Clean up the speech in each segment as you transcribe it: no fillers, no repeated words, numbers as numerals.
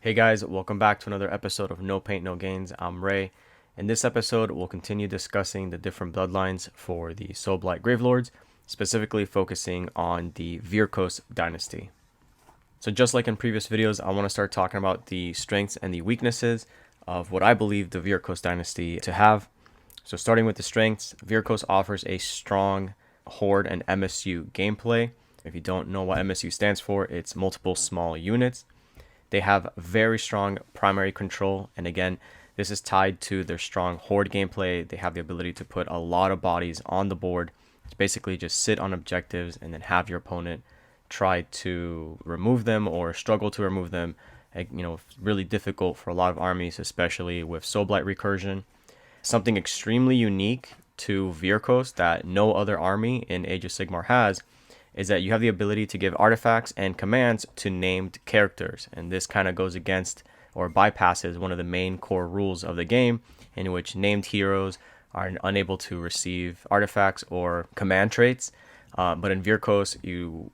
Hey guys, welcome back to another episode of No Paint No Gains. I'm Ray. In this episode, we'll continue discussing the different bloodlines for the Soulblight Gravelords, specifically focusing on the Vyrkos Dynasty. So just like in previous videos, I want to start talking about the strengths and the weaknesses of what I believe the Vyrkos Dynasty to have. So starting with the strengths, Vyrkos offers a strong Horde and MSU gameplay. If you don't know what MSU stands for, it's multiple small units. They have very strong primary control, and again, this is tied to their strong Horde gameplay. They have the ability to put a lot of bodies on the board. It's basically just sit on objectives and then have your opponent try to remove them or struggle to remove them. Really difficult for a lot of armies, especially with Soulblight recursion. Something extremely unique to Vyrkos that no other army in Age of Sigmar has is that you have the ability to give artifacts and commands to named characters. And this kind of goes against or bypasses one of the main core rules of the game, in which named heroes are unable to receive artifacts or command traits. But in Vyrkos, you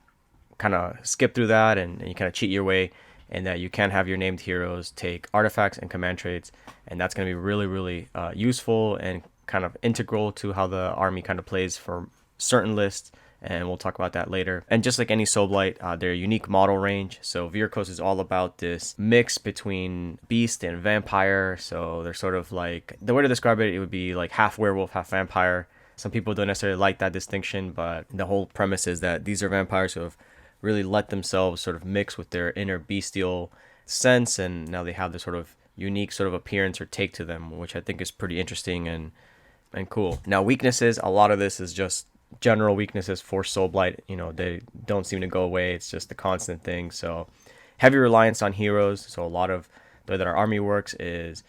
kind of skip through that and you kind of cheat your way, and that you can have your named heroes take artifacts and command traits. And that's going to be really useful and kind of integral to how the army kind of plays for certain lists. And we'll talk about that later. And just like any Soulblight, their unique model range. So Vyrkos is all about this mix between beast and vampire. So they're sort of like, the way to describe it, it would be like half werewolf, half vampire. Some people don't necessarily like that distinction, but the whole premise is that these are vampires who have really let themselves sort of mix with their inner bestial sense, and now they have this sort of unique sort of appearance or take to them, which I think is pretty interesting and cool. Now weaknesses, a lot of this is just general weaknesses for Soulblight. They don't seem to go away. It's just a constant thing. So heavy reliance on heroes. So a lot of the way that our army works is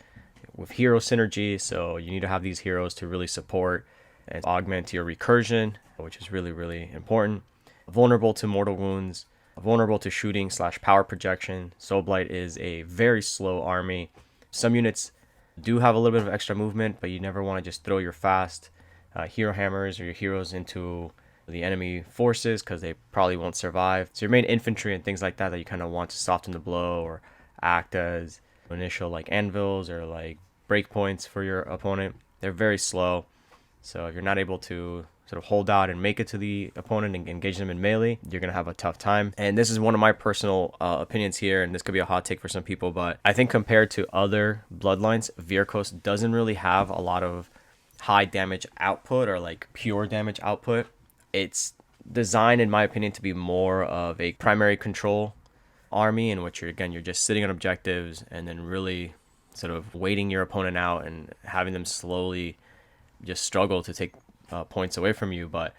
with hero synergy. So you need to have these heroes to really support and augment your recursion, which is really important. Vulnerable to mortal wounds, vulnerable to shooting / power projection. Soulblight is a very slow army. Some units do have a little bit of extra movement, but you never want to just throw your fast hero hammers or your heroes into the enemy forces, because they probably won't survive. So your main infantry and things like that you kind of want to soften the blow or act as initial like anvils or like breakpoints for your opponent. They're very slow. So if you're not able to sort of hold out and make it to the opponent and engage them in melee, you're going to have a tough time. And this is one of my personal opinions here, and this could be a hot take for some people, but I think compared to other bloodlines, Vyrkos doesn't really have a lot of high damage output or like pure damage output. It's designed, in my opinion, to be more of a primary control army, in which you're just sitting on objectives and then really sort of waiting your opponent out and having them slowly just struggle to take points away from you. But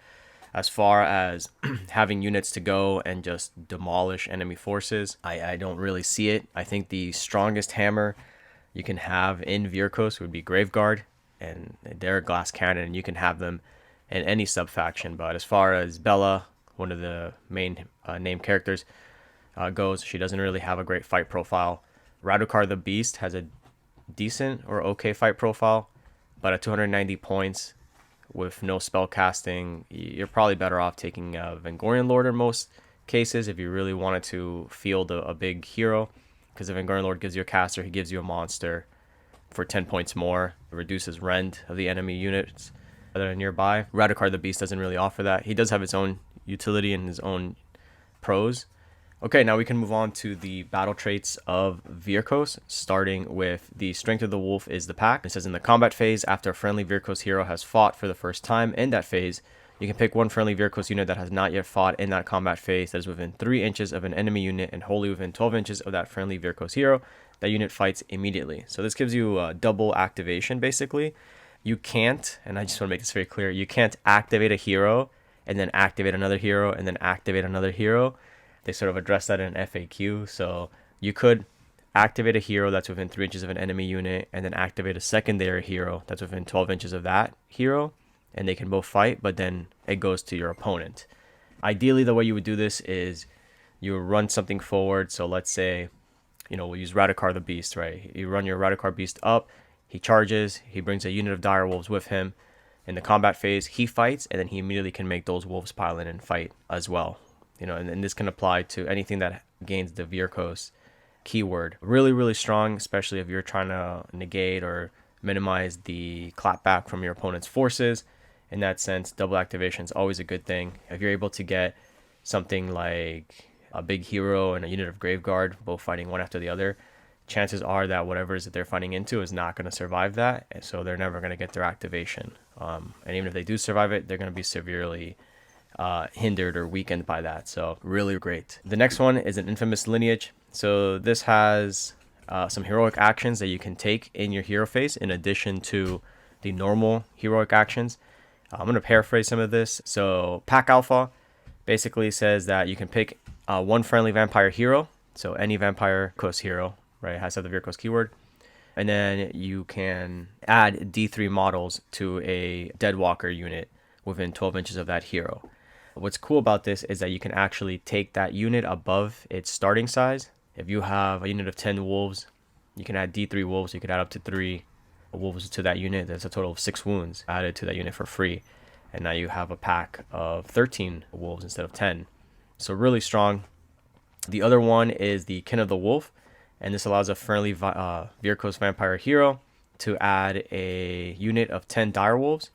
as far as having units to go and just demolish enemy forces, I don't really see it. I think the strongest hammer you can have in Vyrkos would be Graveguard, and they're a glass cannon, and you can have them in any sub-faction. But as far as Bella, one of the main named characters, goes, she doesn't really have a great fight profile. Radukar the Beast has a decent or okay fight profile, but at 290 points with no spell casting, you're probably better off taking a Vengorian Lord in most cases if you really wanted to field a big hero, because the Vengorian Lord gives you a caster, he gives you a monster for 10 points more. It reduces rend of the enemy units that are nearby. Radukar the Beast doesn't really offer that. He does have his own utility and his own pros. Okay, now we can move on to the battle traits of Vyrkos, starting with the strength of the wolf is the pack. It says in the combat phase, after a friendly Vyrkos hero has fought for the first time in that phase, you can pick one friendly Vyrkos unit that has not yet fought in that combat phase that is within 3 inches of an enemy unit and wholly within 12 inches of that friendly Vyrkos hero. That unit fights immediately. So this gives you double activation, basically. You can't, and I just want to make this very clear, you can't activate a hero and then activate another hero and then activate another hero. They sort of address that in FAQ. So you could activate a hero that's within 3 inches of an enemy unit and then activate a secondary hero that's within 12 inches of that hero, and they can both fight, but then it goes to your opponent. Ideally, the way you would do this is you run something forward. So let's say, we'll use Radukar the Beast, right? You run your Radukar Beast up, he charges, he brings a unit of dire wolves with him. In the combat phase, he fights, and then he immediately can make those wolves pile in and fight as well. And this can apply to anything that gains the Vyrkos keyword. Really, really strong, especially if you're trying to negate or minimize the clapback from your opponent's forces. In that sense, double activation is always a good thing. If you're able to get something like a big hero and a unit of Graveguard, both fighting one after the other, chances are that whatever it is that they're fighting into is not going to survive that, and so they're never going to get their activation. And even if they do survive it, they're going to be severely hindered or weakened by that. So really great. The next one is an infamous lineage. So this has some heroic actions that you can take in your hero phase in addition to the normal heroic actions. I'm going to paraphrase some of this. So Pack Alpha basically says that you can pick one friendly vampire hero. So any vampire Vyrkos hero, right, has to have the Vyrkos keyword. And then you can add D3 models to a Deadwalker unit within 12 inches of that hero. What's cool about this is that you can actually take that unit above its starting size. If you have a unit of 10 wolves, you can add D3 wolves. You could add up to 3 wolves to that unit. That's a total of 6 wounds added to that unit for free. And now you have a pack of 13 wolves instead of 10. So really strong. The other one is the Kin of the Wolf. And this allows a friendly Vyrkos vampire hero to add a unit of 10 direwolves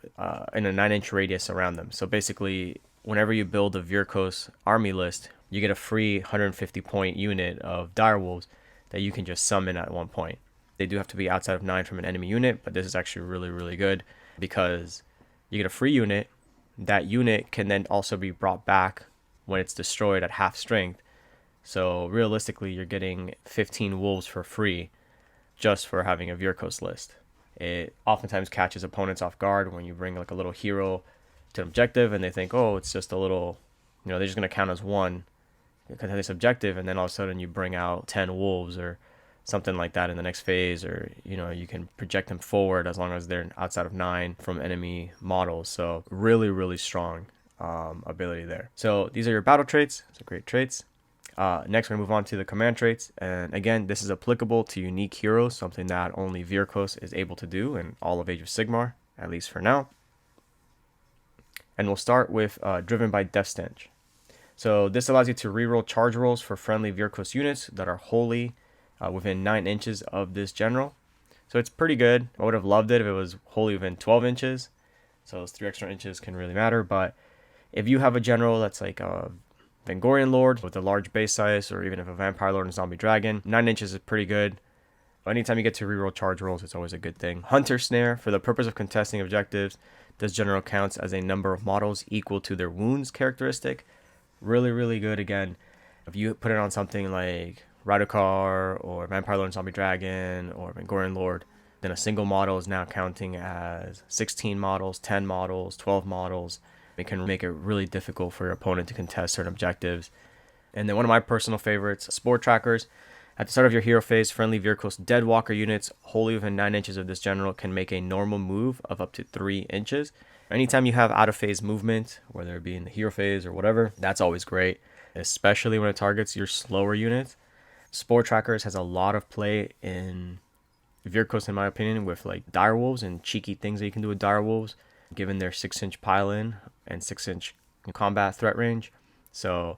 in a 9-inch radius around them. So basically, whenever you build a Vyrkos army list, you get a free 150 point unit of direwolves that you can just summon at one point. They do have to be outside of 9 from an enemy unit, but this is actually really, really good because you get a free unit. That unit can then also be brought back when it's destroyed at half strength. So realistically, you're getting 15 wolves for free just for having a Vyrkos list. It oftentimes catches opponents off guard when you bring like a little hero to an objective and they think, oh, it's just a little, they're just going to count as one because of this objective, and then all of a sudden you bring out 10 wolves or something like that in the next phase, or you can project them forward as long as they're outside of 9 from enemy models. So really, really strong ability there. So these are your battle traits. So great traits. Next, we're going to move on to the command traits. And again, this is applicable to unique heroes, something that only Vyrkos is able to do in all of Age of Sigmar, at least for now. And we'll start with Driven by Death Stench. So this allows you to reroll charge rolls for friendly Vyrkos units that are wholly within 9 inches of this general. So it's pretty good. I would have loved it if it was wholly within 12 inches. So those 3 extra inches can really matter. But if you have a general that's like a Vengorian Lord with a large base size, or even if a Vampire Lord and Zombie Dragon, 9 inches is pretty good. But anytime you get to reroll charge rolls, it's always a good thing. Hunter Snare, for the purpose of contesting objectives, this general counts as a number of models equal to their wounds characteristic. Really, really good. Again, if you put it on something like Radukar or Vampire Lord and Zombie Dragon or Vengorian Lord, then a single model is now counting as 16 models, 10 models, 12 models. It can make it really difficult for your opponent to contest certain objectives. And then one of my personal favorites, Spore Trackers. At the start of your hero phase, friendly Vyrkos Deadwalker units wholly within 9 inches of this general can make a normal move of up to 3 inches. Anytime you have out of phase movement, whether it be in the hero phase or whatever, that's always great, especially when it targets your slower units. Spore Trackers has a lot of play in Vyrkos, in my opinion, with like direwolves and cheeky things that you can do with direwolves, given their 6-inch pile-in and 6-inch combat threat range. So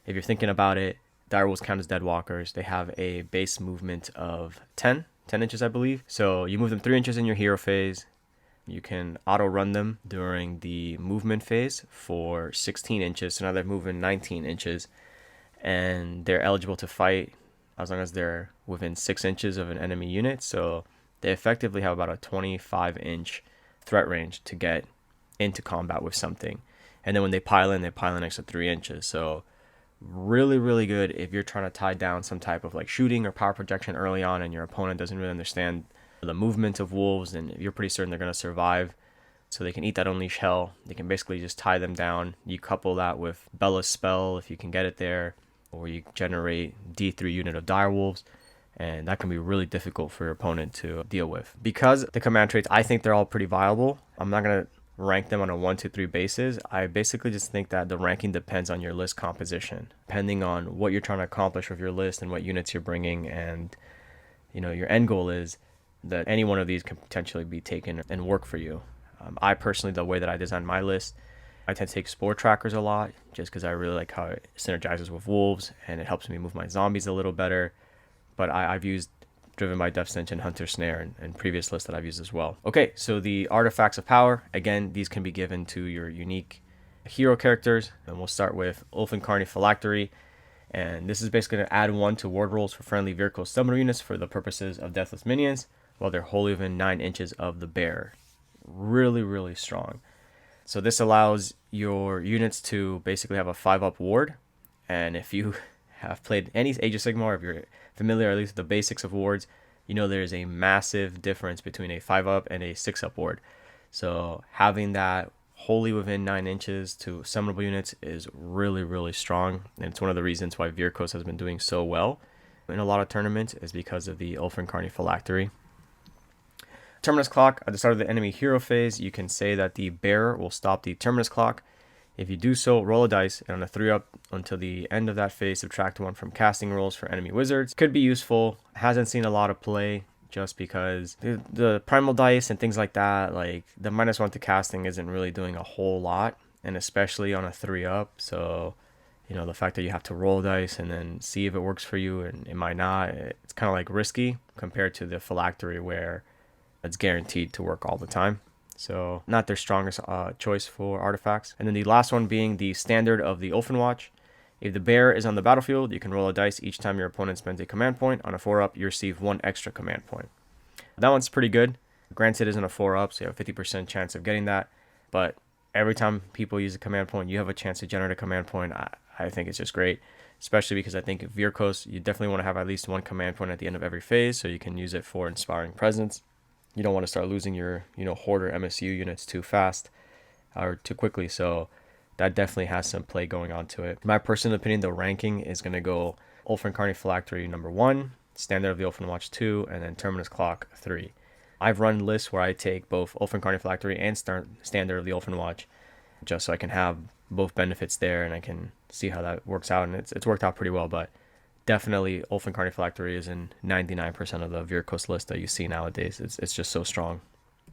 if you're thinking about it, direwolves count as deadwalkers. They have a base movement of 10 inches, I believe. So you move them 3 inches in your hero phase. You can auto run them during the movement phase for 16 inches. So now they're moving 19 inches and they're eligible to fight as long as they're within 6 inches of an enemy unit. So they effectively have about a 25-inch threat range to get into combat with something. And then when they pile in extra 3 inches. So really, really good if you're trying to tie down some type of like shooting or power projection early on and your opponent doesn't really understand the movement of wolves, and you're pretty certain they're going to survive, so they can eat that Unleash Hell. They can basically just tie them down. You couple that with Bella's spell if you can get it there, or you generate D3 unit of direwolves, and that can be really difficult for your opponent to deal with. Because the command traits, I think they're all pretty viable. I'm not going to rank them on a 1, 2, 3 basis. I basically just think that the ranking depends on your list composition, depending on what you're trying to accomplish with your list and what units you're bringing, and your end goal is that any one of these can potentially be taken and work for you. I personally, the way that I design my list, I tend to take Spore Trackers a lot just because I really like how it synergizes with wolves and it helps me move my zombies a little better. but I've used Driven by Death Stench and Hunter Snare and previous lists that I've used as well. Okay, so the artifacts of power, again, these can be given to your unique hero characters, and we'll start with Ulfencarni Phylactery, and this is basically going to add 1 to ward rolls for friendly Vyrkos Summonable Units for the purposes of Deathless Minions, while they're wholly within 9 inches of the bearer. Really, really strong. So this allows your units to basically have a 5-up ward, and if you have played any Age of Sigmar, if you're familiar at least with the basics of wards, you know there's a massive difference between a 5-up and a 6-up ward. So having that wholly within 9 inches to summonable units is really, really strong, and it's one of the reasons why Vyrkos has been doing so well in a lot of tournaments is because of the Ulfencarni Phylactery. Terminus clock. At the start of the enemy hero phase, you can say that the bearer will stop the terminus clock. If you do so, roll a dice, and on a 3-up until the end of that phase, subtract 1 from casting rolls for enemy wizards. Could be useful. Hasn't seen a lot of play just because the primal dice and things like that, like the -1 to casting isn't really doing a whole lot, and especially on a 3-up. So, you know, the fact that you have to roll dice and then see if it works for you and it might not, it's kind of like risky compared to the Phylactery where it's guaranteed to work all the time. So not their strongest choice for artifacts. And then the last one being the standard of the Ulfenwatch. If the bearer is on the battlefield, you can roll a dice each time your opponent spends a command point. On a 4-up, you receive 1 extra command point. That one's pretty good. Granted, it isn't a 4-up, so you have a 50% chance of getting that. But every time people use a command point, you have a chance to generate a command point. I think it's just great, especially because I think Vyrkos, you definitely want to have at least 1 command point at the end of every phase, so you can use it for Inspiring Presence. You don't want to start losing your, Hoarder MSU units too fast or too quickly. So that definitely has some play going on to it. In my personal opinion, the ranking is going to go Ulfencarni Phylactery number 1, Standard of the Ulfenwatch 2, and then Terminus Clock 3. I've run lists where I take both Ulfencarni Phylactery and Standard of the Ulfenwatch just so I can have both benefits there and I can see how that works out. And it's worked out pretty well, but definitely Ulfencarni Phylactery is in 99% of the Vyrkos list that you see nowadays. It's just so strong.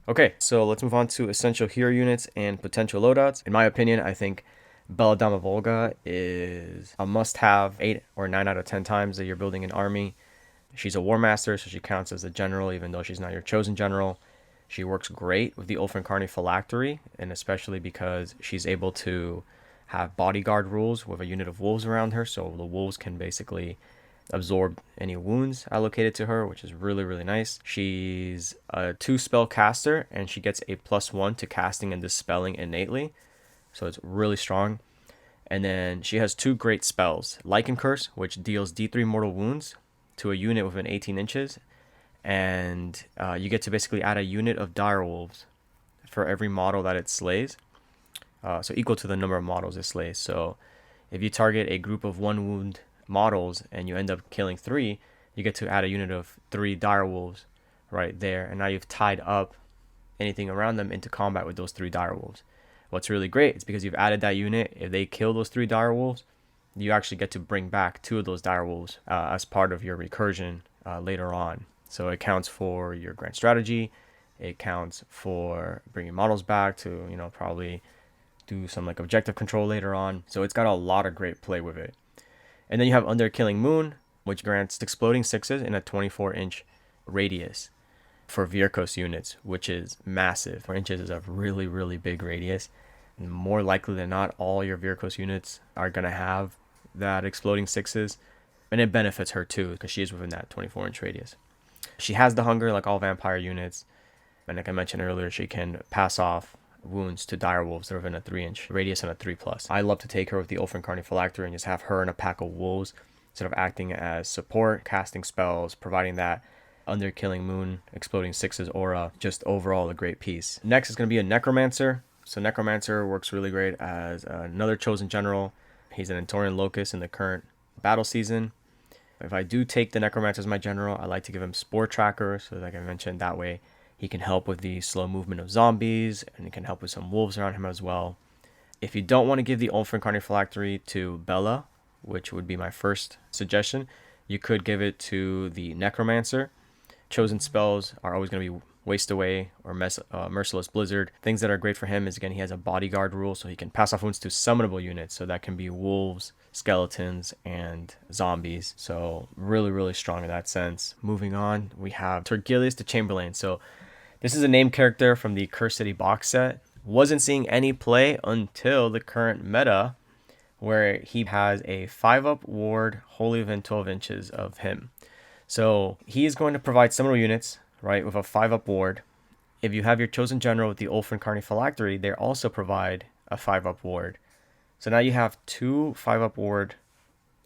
Okay, so let's move on to essential hero units and potential loadouts. In my opinion, I think Belladama Volga is a must-have 8 or 9 out of 10 times that you're building an army. She's a War Master, so she counts as a general even though she's not your chosen general. She works great with the Ulfencarni Phylactery, and especially because she's able to have bodyguard rules with a unit of wolves around her, so the wolves can basically absorb any wounds allocated to her, which is really, really nice. She's a 2 spell caster, and she gets a +1 to casting and dispelling innately, so it's really strong. And then she has 2 great spells, Lichen Curse, which deals D3 mortal wounds to a unit within 18 inches, and you get to basically add a unit of direwolves for every model that it slays. So equal to the number of models it slays. So if you target a group of 1 wound models and you end up killing 3, you get to add a unit of 3 direwolves right there. And now you've tied up anything around them into combat with those 3 direwolves. What's really great is because you've added that unit, if they kill those 3 direwolves, you actually get to bring back 2 of those direwolves as part of your recursion later on. So it counts for your grand strategy. It counts for bringing models back to, probably do some like objective control later on. So it's got a lot of great play with it. And then you have Underkilling Moon, which grants exploding 6s in a 24-inch radius for Vyrkos units, which is massive. 4 inches is a really, really big radius. And more likely than not, all your Vyrkos units are going to have that exploding 6s. And it benefits her too, because she is within that 24-inch radius. She has the hunger like all vampire units. And like I mentioned earlier, she can pass off wounds to direwolves that are within a 3-inch radius and a 3+. I love to take her with the Ulfencarni Phylactery and just have her in a pack of wolves instead of acting as support, casting spells, providing that Underkilling Moon, exploding 6s aura. Just overall a great piece. Next is going to be a Necromancer. So Necromancer works really great as another chosen general. He's an Entorian Locust in the current battle season. If I do take the Necromancer as my general, I like to give him Spore Tracker, so like I mentioned, that way he can help with the slow movement of zombies, and he can help with some wolves around him as well. If you don't want to give the Ulfencarni Phylactery to Bella, which would be my first suggestion, you could give it to the Necromancer. Chosen spells are always going to be Waste Away or Merciless Blizzard. Things that are great for him is, again, he has a bodyguard rule, so he can pass off wounds to summonable units. So that can be wolves, skeletons, and zombies. So really, really strong in that sense. Moving on, we have Tergilius the Chamberlain. So this is a named character from the Curse City box set. Wasn't seeing any play until the current meta, where he has a 5-up ward wholly within 12 inches of him. So he is going to provide summonable units, right, with a 5-up ward. If you have your chosen general with the Ulfin Carni Phylactery, they also provide a 5-up ward. So now you have 2 5-up ward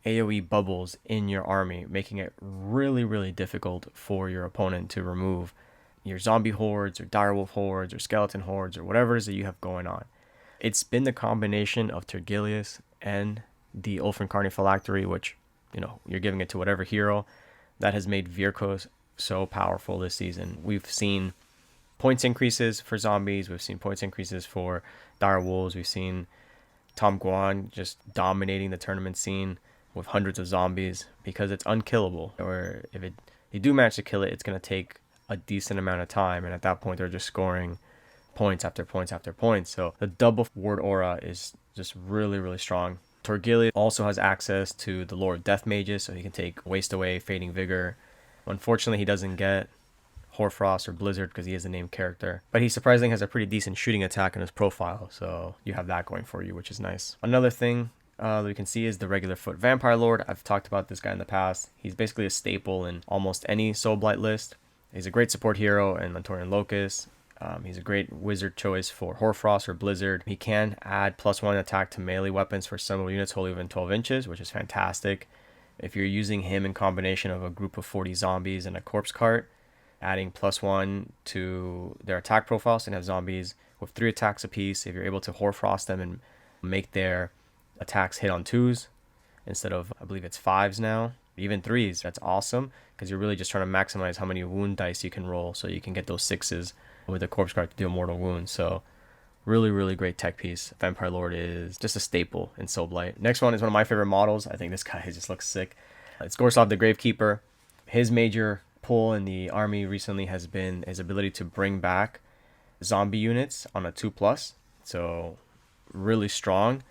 AoE bubbles in your army, making it really, really difficult for your opponent to remove your zombie hordes or direwolf hordes or skeleton hordes or whatever it is that you have going on. It's been the combination of Tergilius and the Ulfin Carni Phylactery, which, you know, you're giving it to whatever hero, that has made Vyrkos so powerful this season. We've seen points increases for zombies. We've seen points increases for direwolves. We've seen Tom Guan just dominating the tournament scene with hundreds of zombies because it's unkillable. Or if you do manage to kill it, it's going to take a decent amount of time. And at that point, they're just scoring points after points after points. So the double ward aura is just really, really strong. Tergilius also has access to the Lore of Death Mages, so he can take Waste Away, Fading Vigor. Unfortunately, he doesn't get Hoarfrost or Blizzard because he is a named character. But he surprisingly has a pretty decent shooting attack in his profile, so you have that going for you, which is nice. Another thing that we can see is the Regular Foot Vampire Lord. I've talked about this guy in the past. He's basically a staple in almost any Soulblight list. He's a great support hero in Lentorian Locust. He's a great wizard choice for Hoarfrost or Blizzard. He can add +1 attack to melee weapons for summonable units wholly within 12 inches, which is fantastic. If you're using him in combination of a group of 40 zombies and a corpse cart, adding +1 to their attack profile, so you can have zombies with 3 attacks apiece. If you're able to Hoarfrost them and make their attacks hit on 2s instead of, I believe it's 5s now, even 3s, that's awesome, because you're really just trying to maximize how many wound dice you can roll so you can get those 6s with the corpse card to deal mortal wounds. So really, really great tech piece. Vampire Lord is just a staple in Soulblight. Next one is one of my favorite models. I think this guy just looks sick. It's Gorsov the Gravekeeper. His major pull in the army recently has been his ability to bring back zombie units on a 2+. So really strong.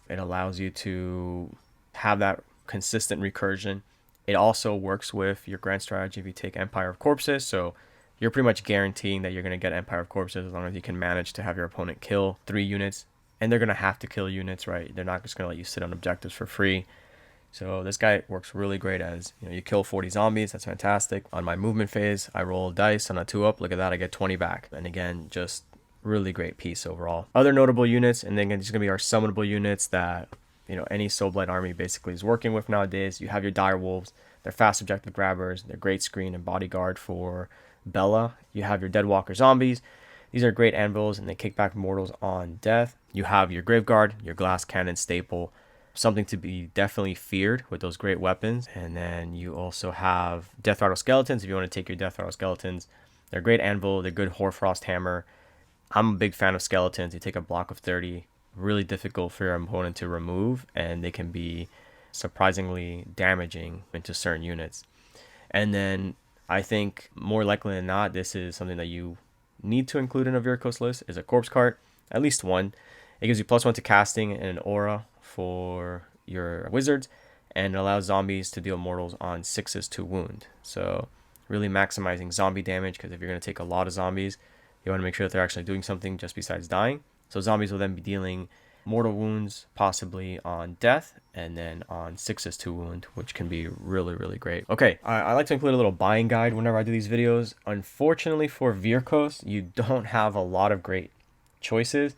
It allows you to have that consistent recursion. It also works with your grand strategy if you take Empire of Corpses. So you're pretty much guaranteeing that you're going to get Empire of Corpses as long as you can manage to have your opponent kill 3 units. And they're going to have to kill units, right? They're not just going to let you sit on objectives for free. So this guy works really great as, you know, you kill 40 zombies. That's fantastic. On my movement phase, I roll dice on a 2-up. Look at that. I get 20 back. And again, just really great piece overall. Other notable units, and then again, these are going to be our summonable units that, you know, any Soulblight army basically is working with nowadays. You have your direwolves. They're fast objective grabbers. They're great screen and bodyguard for Bella. You have your Deadwalker zombies. These are great anvils and they kick back mortals on death. You have your Graveguard, your glass cannon staple, something to be definitely feared with those great weapons. And then you also have Death Rattle Skeletons. If you want to take your Death Rattle Skeletons, they're great anvil, they're good Hoarfrost hammer. I'm a big fan of skeletons. You take a block of 30, really difficult for your opponent to remove, and they can be surprisingly damaging into certain units. And then I think more likely than not, this is something that you need to include in a Vyrkos list, is a corpse cart, at least one. It gives you +1 to casting and an aura for your wizards, and it allows zombies to deal mortals on 6s to wound. So really maximizing zombie damage, because if you're going to take a lot of zombies, you want to make sure that they're actually doing something just besides dying. So zombies will then be dealing mortal wounds, possibly on death, and then on 6s to wound, which can be really, really great. Okay, I like to include a little buying guide whenever I do these videos. Unfortunately for Vyrkos, you don't have a lot of great choices,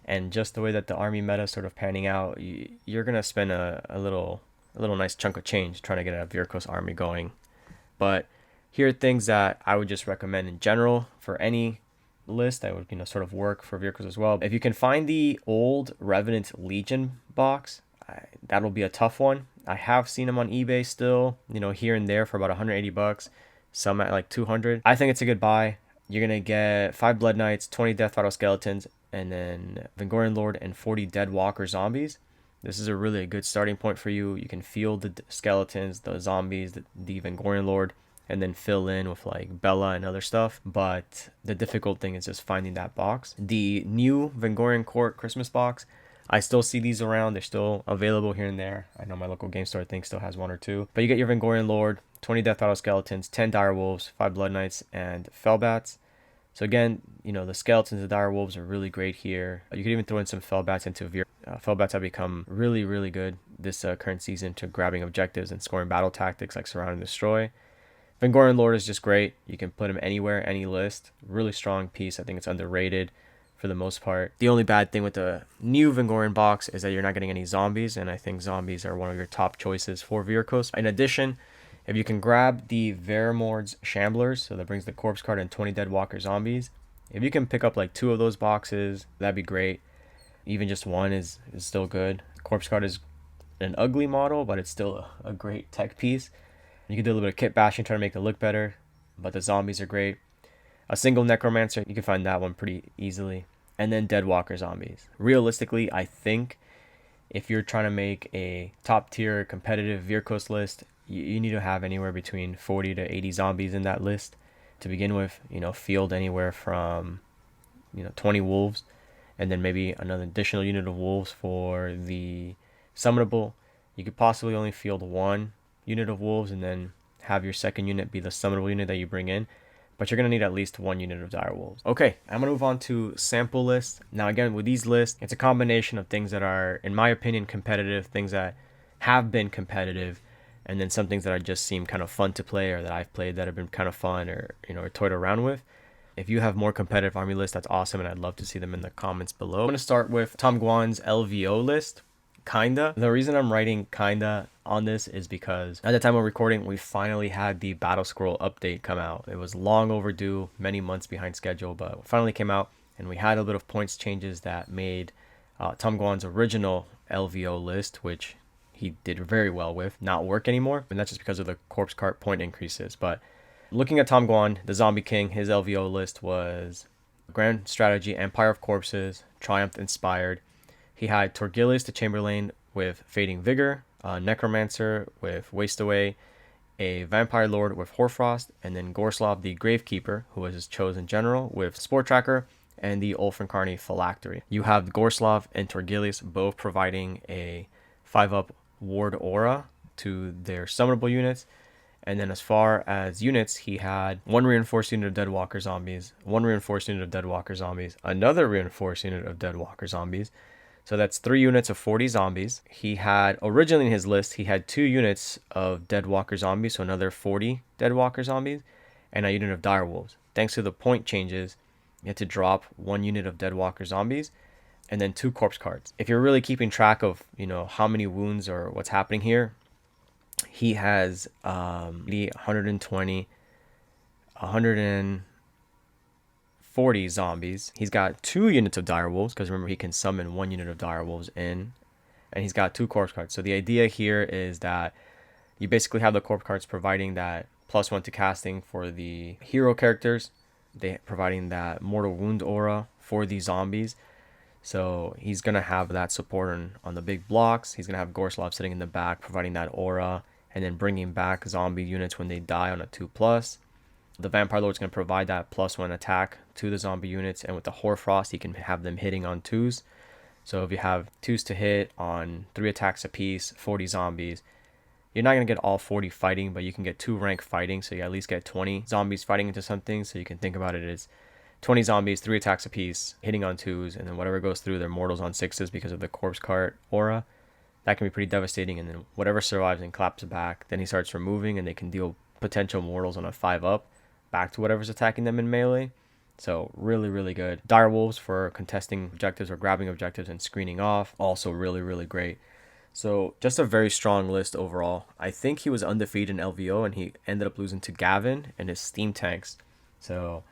and just the way that the army meta is sort of panning out, you're going to spend a little nice chunk of change trying to get a Vyrkos army going. But here are things that I would just recommend in general for any list that would, you know, sort of work for Vyrkos as well. If you can find the old Revenant Legion box, that'll be a tough one. I have seen them on eBay still, you know, here and there for about 180 bucks, some at like 200. I think it's a good buy. You're gonna get 5 Blood Knights, 20 Death Rattle Skeletons, and then Vengorian Lord and 40 Dead Walker zombies. This is a really good starting point for you. You can field the skeletons, the zombies, the Vengorian Lord and then fill in with like Bella and other stuff. But the difficult thing is just finding that box. The new Vengorian Court Christmas box, I still see these around. They're still available here and there. I know my local game store I think still has one or two. But you get your Vengorian Lord, 20 Death Auto Skeletons, 10 Dire Wolves, 5 Blood Knights, and Fellbats. So again, you know, the skeletons, the dire wolves are really great here. You could even throw in some Fellbats into Fellbats have become really, really good this current season to grabbing objectives and scoring battle tactics like Surround and Destroy. Vengorian Lord is just great. You can put him anywhere, any list. Really strong piece. I think it's underrated for the most part. The only bad thing with the new Vengorian box is that you're not getting any zombies, and I think zombies are one of your top choices for Vyrkos. In addition, if you can grab the Vermord's Shamblers, so that brings the corpse card and 20 Dead Walker Zombies, if you can pick up like 2 of those boxes, that'd be great. Even just one is still good. Corpse card is an ugly model, but it's still a great tech piece. You can do a little bit of kit bashing, trying to make it look better, but the zombies are great. A single Necromancer, you can find that one pretty easily. And then Dead Walker Zombies. Realistically, I think if you're trying to make a top tier competitive Vyrkos list, you need to have anywhere between 40 to 80 zombies in that list to begin with. You know, field anywhere from 20 wolves, and then maybe another additional unit of wolves for the summonable. You could possibly only field 1 unit of wolves and then have your second unit be the summonable unit that you bring in, but you're going to need at least 1 unit of dire wolves. Okay, I'm going to move on to sample lists. Now again, with these lists, it's a combination of things that are, in my opinion, competitive, things that have been competitive, and then some things that just seem kind of fun to play, or that I've played that have been kind of fun, or or toyed around with. If you have more competitive army lists, that's awesome, and I'd love to see them in the comments below. I'm going to start with Tom Guan's LVO list. Kinda. The reason I'm writing kinda on this is because at the time of recording, we finally had the Battle Scroll update come out. It was long overdue, many months behind schedule, but it finally came out, and we had a bit of points changes that made Tom Guan's original LVO list, which he did very well with, not work anymore, and that's just because of the corpse cart point increases. But looking at Tom Guan, the Zombie King, his LVO list was Grand Strategy, Empire of Corpses, Triumph Inspired. He had Torgilius the Chamberlain with Fading Vigor, a Necromancer with Waste Away, a Vampire Lord with Hoarfrost, and then Gorslav the Gravekeeper, who was his chosen general, with Spore Tracker, and the Ulfrincarni Phylactery. You have Gorslav and Torgilius both providing a 5-up ward aura to their summonable units. And then as far as units, he had 1 reinforced unit of Dead Walker Zombies, 1 reinforced unit of Dead Walker Zombies, another reinforced unit of Dead Walker Zombies. So that's 3 units of 40 zombies. He had, originally in his list, he had 2 units of Dead Walker Zombies, so another 40 Dead Walker Zombies, and a unit of Dire Wolves. Thanks to the point changes, you had to drop 1 unit of Dead Walker Zombies, and then 2 corpse cards. If you're really keeping track of, how many wounds or what's happening here, he has 120, 140 zombies. He's got 2 units of dire wolves, because remember he can summon 1 unit of dire wolves in, and he's got 2 corpse cards. So the idea here is that you basically have the corpse cards providing that +1 to casting for the hero characters, they providing that mortal wound aura for the zombies. So he's going to have that support on the big blocks. He's going to have Gorslav sitting in the back, providing that aura, and then bringing back zombie units when they die on a 2+. The Vampire Lord's going to provide that +1 attack to the zombie units, and with the Hoarfrost, he can have them hitting on 2s. So if you have 2s to hit on 3 attacks apiece, 40 zombies, you're not going to get all 40 fighting, but you can get 2 rank fighting, so you at least get 20 zombies fighting into something. So you can think about it as 20 zombies, 3 attacks apiece, hitting on 2s, and then whatever goes through, they're mortals on 6s because of the corpse cart aura. That can be pretty devastating, and then whatever survives and claps back, then he starts removing, and they can deal potential mortals on a 5-up back to whatever's attacking them in melee. So really, really good. Dire Wolves for contesting objectives or grabbing objectives and screening off. Also really, really great. So just a very strong list overall. I think he was undefeated in LVO, and he ended up losing to Gavin and his steam tanks. So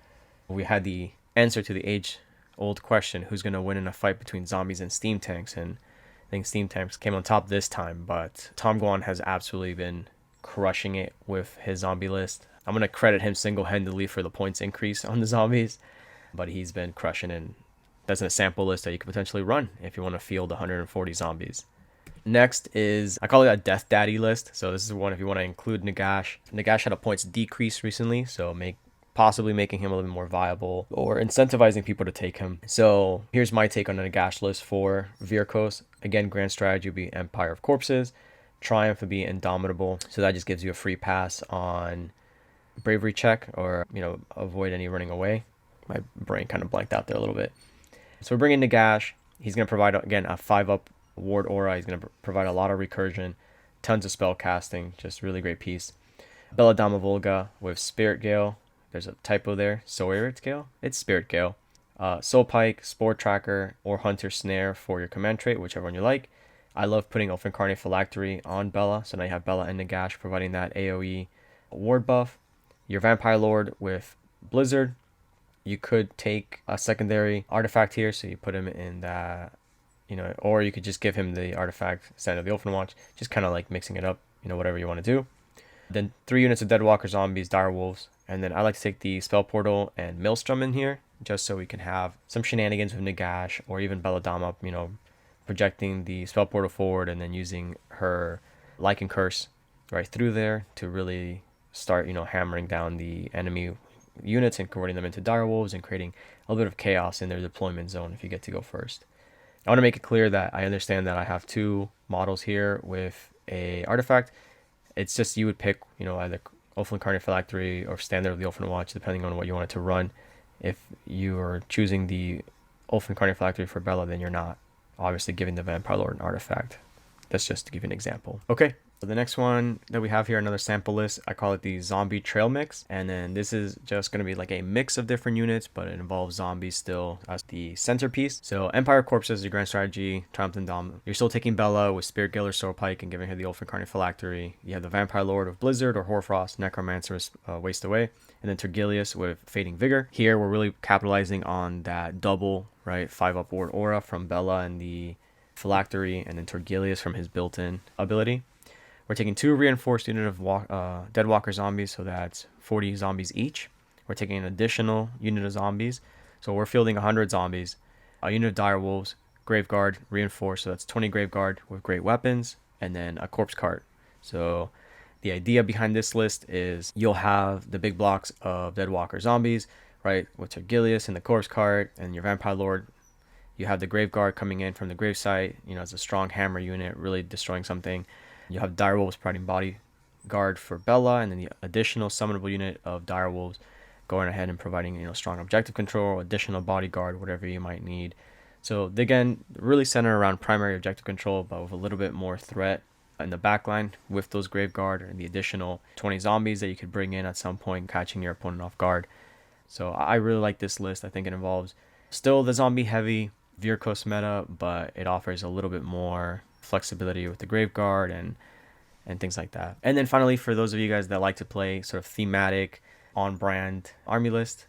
we had the answer to the age-old question, who's going to win in a fight between zombies and steam tanks, and I think steam tanks came on top this time, but Tom Guan has absolutely been crushing it with his zombie list. I'm going to credit him single-handedly for the points increase on the zombies, but he's been crushing, and that's a sample list that you could potentially run if you want to field 140 zombies. Next is, I call it a Death Daddy list. So this is one if you want to include Nagash. Nagash had a points decrease recently, so possibly making him a little bit more viable or incentivizing people to take him. So here's my take on the Nagash list for Vyrkos. Again, grand strategy would be Empire of Corpses. Triumph would be Indomitable. So that just gives you a free pass on bravery check, or, you know, avoid any running away. My brain kind of blanked out there a little bit. So we're bringing Nagash. He's going to provide, again, a 5-up ward aura. He's going to provide a lot of recursion, tons of spell casting, just really great piece. Belladama Volga with Spirit Gale. There's a typo there. Spirit Gale? It's Spirit Gale. Soul Pike, Spore Tracker, or Hunter Snare for your command trait, whichever one you like. I love putting Elf Incarnate Phylactery on Bella, so now you have Bella and Nagash providing that AoE ward buff. Your Vampire Lord with Blizzard. You could take a secondary artifact here, so you put him in that, you know, or you could just give him the artifact Stand of the Open Watch, just kind of like mixing it up, you know, whatever you want to do. Then 3 units of Deadwalker Zombies, Dire Wolves, and then I like to take the Spell Portal and Maelstrom in here, just so we can have some shenanigans with Nagash, or even Belladama, you know, projecting the Spell Portal forward and then using her Lycan Curse right through there to really start, you know, hammering down the enemy units and converting them into Dire Wolves and creating a little bit of chaos in their deployment zone if you get to go first. I want to make it clear that I understand that I have 2 models here with a artifact. It's just you would pick, you know, either Elf Incarnate Phylactery or Standard of the Elfin Watch, depending on what you want it to run. If you are choosing the Elf Incarnate Phylactery for Bella, then you're not obviously giving the Vampire Lord an artifact. That's just to give you an example. Okay, so the next one that we have here, another sample list, I call it the Zombie Trail Mix. And then this is just going to be like a mix of different units, but it involves zombies still as the centerpiece. So Empire of Corpses is your grand strategy, Triumph and Dom. You're still taking Bella with Spirit Gale or Soul Pike and giving her the Elf Incarnate Phylactery. You have the Vampire Lord of Blizzard or Hoarfrost, Necromancer Waste Away, and then Tergilius with Fading Vigor. Here we're really capitalizing on that double, right, 5-up ward aura from Bella and the Phylactery, and then Tergilius from his built-in ability. We're taking 2 reinforced unit of Deadwalker Zombies, so that's 40 zombies each. We're taking an additional unit of zombies, so we're fielding 100 zombies. A unit of Dire Wolves, Graveguard, reinforced, so that's 20 Graveguard with great weapons, and then a Corpse Cart. So the idea behind this list is you'll have the big blocks of Deadwalker Zombies, right, with Tergilius and the Corpse Cart, and your Vampire Lord. You have the Graveguard coming in from the gravesite, you know, as a strong hammer unit, really destroying something. You have Dire Wolves providing bodyguard for Bella, and then the additional summonable unit of Dire Wolves going ahead and providing, you know, strong objective control, additional bodyguard, whatever you might need. So again, really centered around primary objective control, but with a little bit more threat in the backline with those Graveguard and the additional 20 zombies that you could bring in at some point, catching your opponent off guard. So I really like this list. I think it involves still the zombie heavy Vyrkos meta, but it offers a little bit more flexibility with the Graveguard and things like that. And then finally, for those of you guys that like to play sort of thematic on-brand army list,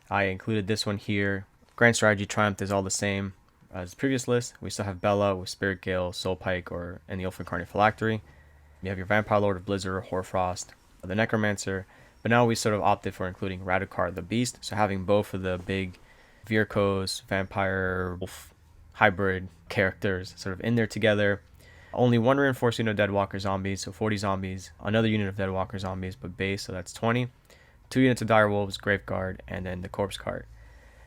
I included this one here. Grand strategy Triumph is all the same as the previous list. We still have Bella with Spirit Gale, Soul Pike, and the Elf Incarnate Phylactery. You have your Vampire Lord of Blizzard or Hoarfrost, the Necromancer, but now we sort of opted for including Radukar the Beast, so having both of the big Vyrkos, Vampire, Wolf hybrid characters sort of in there together. Only 1 reinforced unit of Deadwalker Zombies, so 40 zombies. Another unit of Deadwalker Zombies, but base, so that's 20. 2 units of Dire Wolves, Graveguard, and then the Corpse Cart.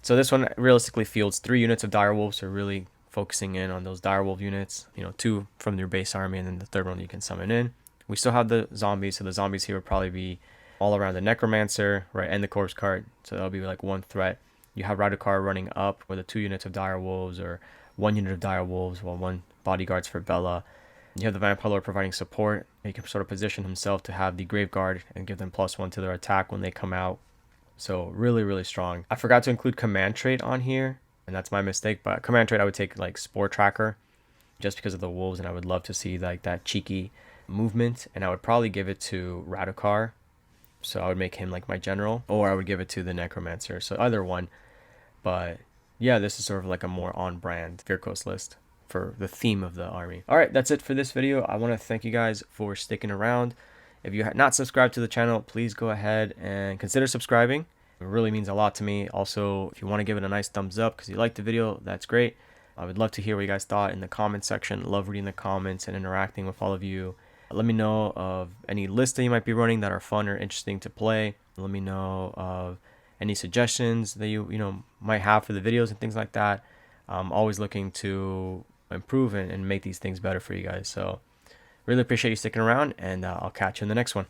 So this one realistically fields 3 units of Dire Wolves, so really focusing in on those Dire Wolf units. You know, 2 from your base army, and then the third one you can summon in. We still have the zombies, so the zombies here would probably be all around the Necromancer, right, and the Corpse Cart. So that'll be like 1 threat. You have Radukar running up with the 2 units of Dire Wolves or 1 unit of Dire Wolves, while 1 bodyguards for Bella. You have the Vampire Lord providing support. He can sort of position himself to have the Graveguard and give them +1 to their attack when they come out. So really, really strong. I forgot to include command trait on here, and that's my mistake. But command trait, I would take like Spore Tracker, just because of the wolves, and I would love to see like that cheeky movement. And I would probably give it to Radukar, so I would make him like my general, or I would give it to the Necromancer. So either one. But yeah, this is sort of like a more on-brand Vyrkos list for the theme of the army. All right, that's it for this video. I want to thank you guys for sticking around. If you have not subscribed to the channel, please go ahead and consider subscribing. It really means a lot to me. Also, if you want to give it a nice thumbs up because you liked the video, that's great. I would love to hear what you guys thought in the comment section. Love reading the comments and interacting with all of you. Let me know of any lists that you might be running that are fun or interesting to play. Let me know of any suggestions that you might have for the videos and things like that. I'm always looking to improve and make these things better for you guys. So really appreciate you sticking around, and I'll catch you in the next one.